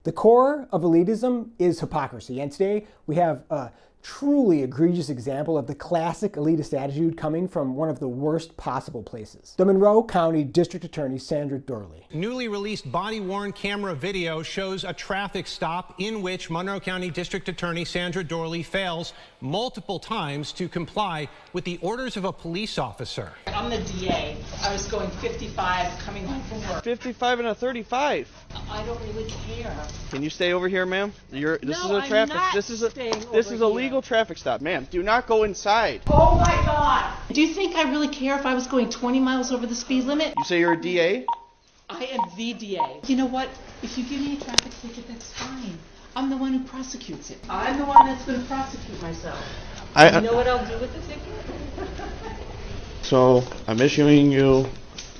The core of elitism is hypocrisy, and today we have a truly egregious example of the classic elitist attitude coming from one of the worst possible places. The Monroe County District Attorney Sandra Doorley. Newly released body-worn camera video shows a traffic stop in which Monroe County District Attorney Sandra Doorley fails multiple times to comply with the orders of a police officer. I'm the DA. I was going 55 coming home from work. 55 and a 35. I don't really care. This is a legal traffic stop, ma'am. Do not go inside. Oh my God! Do you think I really care if I was going 20 miles over the speed limit? You say you're a DA? I am the DA. You know what? If you give me a traffic ticket, that's fine. I'm the one who prosecutes it. I'm the one that's going to prosecute myself. You know what I'll do with the ticket? So I'm issuing you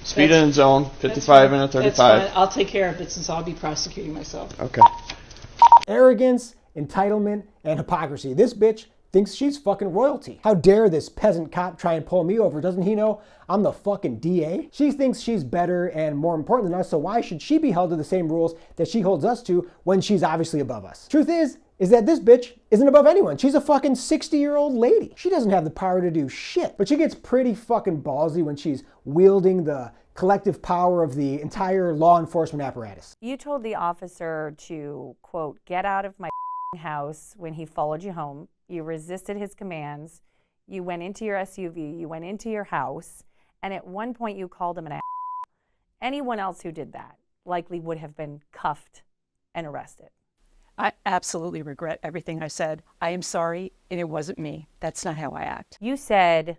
speed in zone 55 and a 35. That's fine. I'll take care of it since I'll be prosecuting myself. Okay. Arrogance, entitlement, and hypocrisy. This bitch thinks she's fucking royalty. How dare this peasant cop try and pull me over? Doesn't he know I'm the fucking DA? She thinks she's better and more important than us, so why should she be held to the same rules that she holds us to when she's obviously above us? Truth is that this bitch isn't above anyone. She's a fucking 60-year-old lady. She doesn't have the power to do shit, but she gets pretty fucking ballsy when she's wielding the collective power of the entire law enforcement apparatus. You told the officer to, quote, get out of my house when he followed you home. You resisted his commands. You went into your SUV. You went into your house. And at one point you called him an ass. Anyone else who did that likely would have been cuffed and arrested. I absolutely regret everything I said. I am sorry, and it wasn't me. That's not how I act. You said,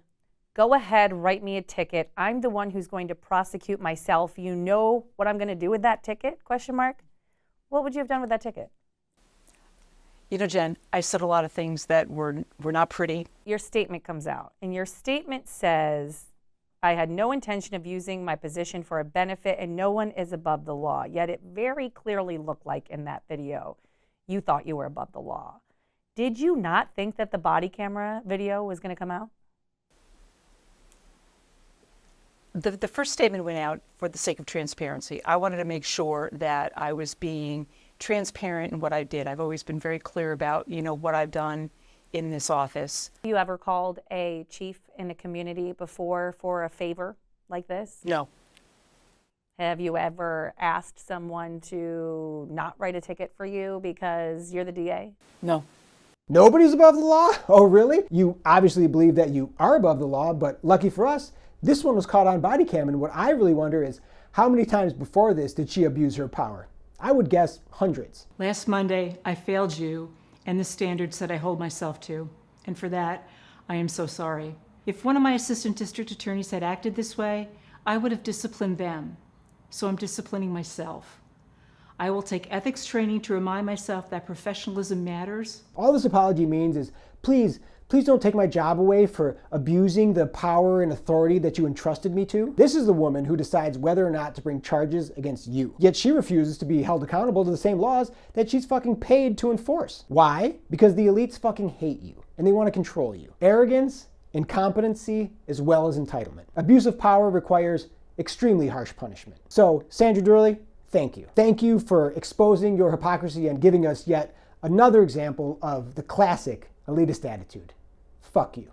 go ahead, write me a ticket. I'm the one who's going to prosecute myself. You know what I'm going to do with that ticket? Question mark. What would you have done with that ticket? You know, Jen, I said a lot of things that were not pretty. Your statement comes out, and your statement says, I had no intention of using my position for a benefit, and no one is above the law. Yet it very clearly looked like in that video you thought you were above the law. Did you not think that the body camera video was going to come out? The first statement went out for the sake of transparency. I wanted to make sure that I was being transparent in what I did. I've always been very clear about, what I've done in this office. You ever called a chief in a community before for a favor like this? No. Have you ever asked someone to not write a ticket for you because you're the DA? No. Nobody's above the law? Oh, really? You obviously believe that you are above the law, but lucky for us, this one was caught on body cam, and what I really wonder is how many times before this did she abuse her power? I would guess hundreds. Last Monday, I failed you and the standards that I hold myself to, and for that, I am so sorry. If one of my assistant district attorneys had acted this way, I would have disciplined them, so I'm disciplining myself. I will take ethics training to remind myself that professionalism matters. All this apology means is, please don't take my job away for abusing the power and authority that you entrusted me to. This is the woman who decides whether or not to bring charges against you. Yet she refuses to be held accountable to the same laws that she's fucking paid to enforce. Why? Because the elites fucking hate you and they want to control you. Arrogance, incompetency, as well as entitlement. Abuse of power requires extremely harsh punishment. So, Sandra Doorley, thank you. Thank you for exposing your hypocrisy and giving us yet another example of the classic elitist attitude. Fuck you.